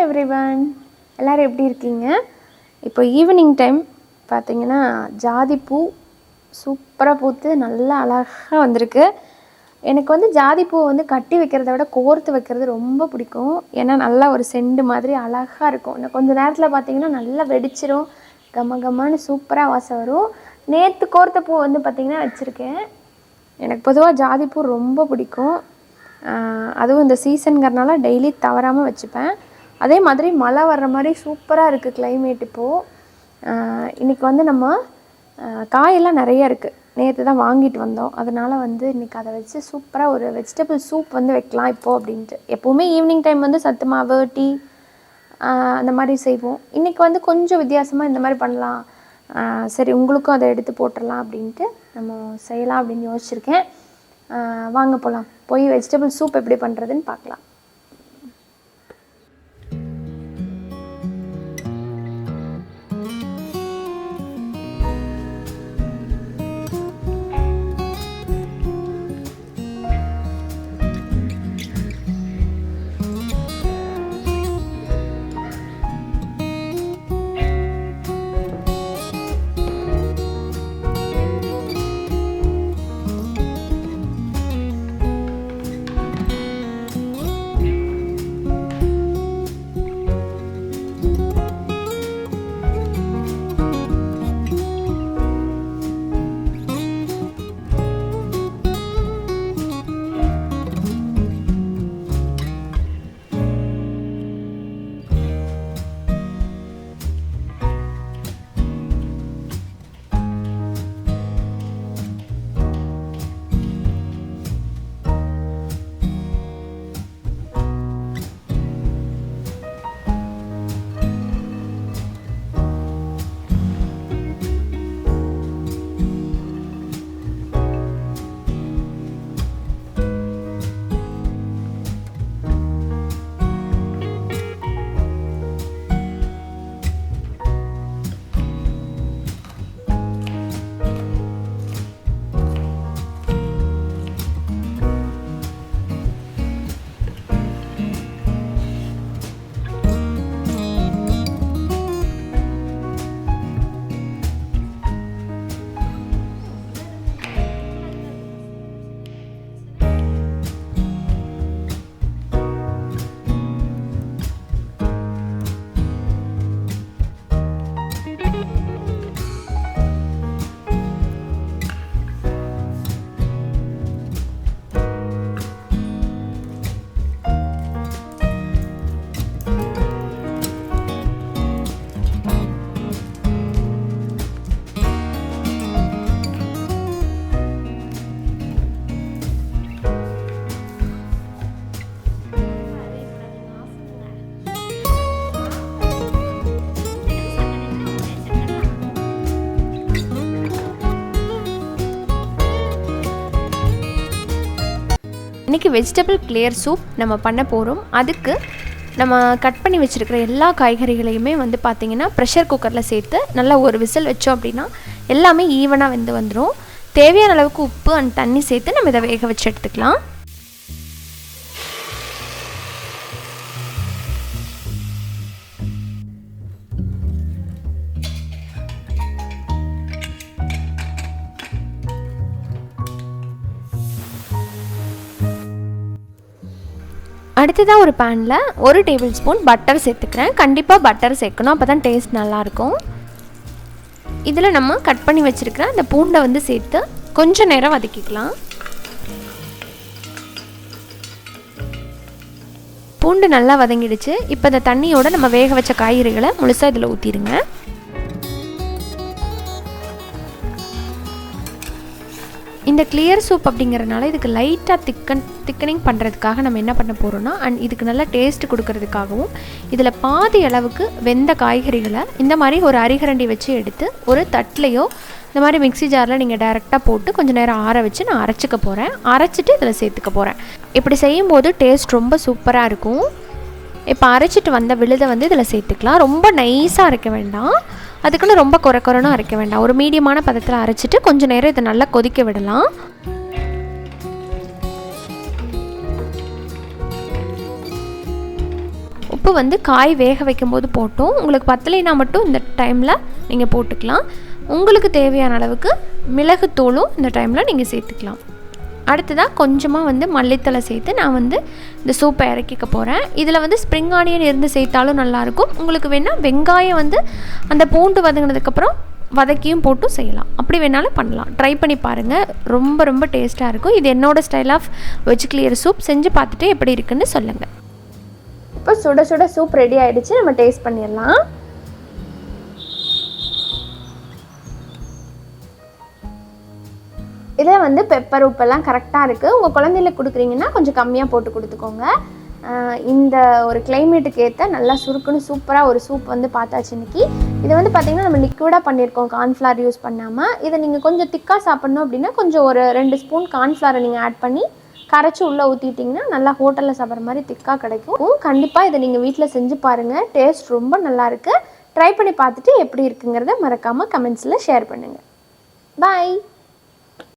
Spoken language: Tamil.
எவ்ரிவன், எல்லோரும் எப்படி இருக்கீங்க? இப்போ ஈவினிங் டைம் பார்த்தீங்கன்னா ஜாதிப்பூ சூப்பராக பூத்து நல்லா அழகாக வந்திருக்கு. எனக்கு வந்து ஜாதிப்பூ வந்து கட்டி வைக்கிறத விட கோர்த்து வைக்கிறது ரொம்ப பிடிக்கும். ஏன்னா நல்லா ஒரு செண்டு மாதிரி அழகாக இருக்கும். இன்னும் கொஞ்சம் நேரத்தில் பார்த்தீங்கன்னா நல்லா வெடிச்சிரும், கம்ம கம்மான்னு சூப்பராக வாசம் வரும். நேற்று கோர்த்த பூ வந்து பார்த்திங்கன்னா வச்சுருக்கேன். எனக்கு பொதுவாக ஜாதிப்பூ ரொம்ப பிடிக்கும். அதுவும் இந்த சீசனுங்கிறனால டெய்லி தவறாமல் வச்சுப்பேன். அதே மாதிரி மழை வர்ற மாதிரி சூப்பராக இருக்குது கிளைமேட் இப்போது. இன்றைக்கி வந்து நம்ம காயெல்லாம் நிறைய இருக்குது, நேற்று தான் வாங்கிட்டு வந்தோம். அதனால் வந்து இன்றைக்கி அதை வச்சு சூப்பராக ஒரு வெஜிடபிள் சூப் வந்து வைக்கலாம் இப்போது அப்படின்ட்டு. எப்போவுமே ஈவினிங் டைம் வந்து சத்து மாவு டீ அந்த மாதிரி செய்வோம். இன்றைக்கி வந்து கொஞ்சம் வித்தியாசமாக இந்த மாதிரி பண்ணலாம், சரி உங்களுக்கும் அதை எடுத்து போட்டுடலாம் அப்படின்ட்டு நம்ம செய்யலாம் அப்படின்னு யோசிச்சுருக்கேன். வாங்க போகலாம், போய் வெஜிடபிள் சூப் எப்படி பண்ணுறதுன்னு பார்க்கலாம். இன்றைக்கி வெஜிடபிள் கிளியர் சூப் நம்ம பண்ண போகிறோம். அதுக்கு நம்ம கட் பண்ணி வச்சுருக்கிற எல்லா காய்கறிகளையுமே வந்து பார்த்திங்கன்னா ப்ரெஷர் குக்கரில் சேர்த்து நல்லா ஒரு விசில் வச்சோம் அப்படின்னா எல்லாமே ஈவனாக வெந்து வந்துடும். தேவையான அளவுக்கு உப்பு அண்ட் தண்ணி சேர்த்து நம்ம இதை வேக வச்சு எடுத்துக்கலாம். அடுத்ததாக ஒரு பேனில் 1 டேபிள் ஸ்பூன் பட்டர் சேர்த்துக்கிறேன். கண்டிப்பாக பட்டர் சேர்க்கணும், அப்போ தான் டேஸ்ட் நல்லாயிருக்கும். இதில் நம்ம கட் பண்ணி வச்சுருக்கிற அந்த பூண்டை வந்து சேர்த்து கொஞ்சம் நேரம் வதக்கிக்கலாம். பூண்டு நல்லா வதங்கிடுச்சு. இப்போ இந்த தண்ணியோட நம்ம வேக வச்ச காய்கறிகளை முழுசாக இதில் ஊற்றிடுங்க. இந்த கிளியர் சூப் அப்படிங்கிறதுனால இதுக்கு லைட்டாக திக்கனிங் பண்ணுறதுக்காக நம்ம என்ன பண்ண போகிறோன்னா, அண்ட் இதுக்கு நல்லா டேஸ்ட் கொடுக்கறதுக்காகவும் இதில் பாதி அளவுக்கு வெந்த காய்கறிகளை இந்த மாதிரி ஒரு அரிகரண்டி வச்சு எடுத்து ஒரு தட்டிலையோ இந்த மாதிரி மிக்ஸி ஜாரில் நீங்கள் டைரெக்டாக போட்டு கொஞ்சம் நேரம் ஆற வச்சு நான் அரைச்சிக்க போகிறேன். அரைச்சிட்டு இதில் சேர்த்துக்க போகிறேன். இப்படி செய்யும்போது டேஸ்ட் ரொம்ப சூப்பராக இருக்கும். இப்போ அரைச்சிட்டு வந்த விழுதை வந்து இதில் சேர்த்துக்கலாம். ரொம்ப நைஸாக அரைக்க வேண்டாம், அதுக்குன்னு ரொம்ப குறைன்னு அரைக்க வேண்டாம். ஒரு மீடியமான பதத்தில் அரைச்சிட்டு கொஞ்சம் நேரம் இதை நல்லா கொதிக்க விடலாம். உப்பு வந்து காய் வேக வைக்கும்போது போட்டோம். உங்களுக்கு பத்தலைனா மட்டும் இந்த டைமில் நீங்கள் போட்டுக்கலாம். உங்களுக்கு தேவையான அளவுக்கு மிளகுத்தூளும் இந்த டைமில் நீங்கள் சேர்த்துக்கலாம். அடுத்ததாக கொஞ்சமாக வந்து மல்லித்தலை சேர்த்து நான் வந்து இந்த சூப்பை இறக்கிக்க போகிறேன். இதில் வந்து ஸ்ப்ரிங் ஆனியன் இருந்து சேர்த்தாலும் நல்லாயிருக்கும். உங்களுக்கு வேணால் வெங்காயம் வந்து அந்த பூண்டு வதங்கினதுக்கப்புறம் வதக்கியும் போட்டும் செய்யலாம். அப்படி வேணாலும் பண்ணலாம். ட்ரை பண்ணி பாருங்கள். ரொம்ப ரொம்ப டேஸ்ட்டாக இருக்கும். இது என்னோடய style of veg clear soup. செஞ்சு பார்த்துட்டு எப்படி இருக்குன்னு சொல்லுங்கள். இப்போ சுட சுட சூப் ரெடி ஆகிடுச்சு. நம்ம டேஸ்ட் பண்ணிடலாம். இதில் வந்து பெப்பர் உப்பெல்லாம் கரெக்டாக இருக்குது. உங்கள் குழந்தைகளுக்கு கொடுக்குறீங்கன்னா கொஞ்சம் கம்மியாக போட்டு கொடுத்துக்கோங்க. இந்த ஒரு கிளைமேட்டுக்கு ஏற்ற நல்லா சுருக்குன்னு சூப்பராக ஒரு சூப் வந்து பார்த்தாச்சு இன்றைக்கி. இதை வந்து பார்த்திங்கன்னா நம்ம லிக்விடாக பண்ணியிருக்கோம், கார்ன்ஃப்ளவர் யூஸ் பண்ணாமல். இதை நீங்கள் கொஞ்சம் திக்காக சாப்பிட்ணும் அப்படின்னா கொஞ்சம் ஒரு 2 ஸ்பூன் கார்ன்ஃப்ளவரை நீங்கள் ஆட் பண்ணி கரைச்சி உள்ளே ஊற்றிட்டிங்கன்னா நல்லா ஹோட்டலில் சாப்பிட்ற மாதிரி திக்காக கிடைக்கும். கண்டிப்பாக இதை நீங்கள் வீட்டில் செஞ்சு பாருங்கள். டேஸ்ட் ரொம்ப நல்லாயிருக்கு. ட்ரை பண்ணி பார்த்துட்டு எப்படி இருக்குங்கிறத மறக்காமல் கமெண்ட்ஸில் ஷேர் பண்ணுங்கள். பாய்.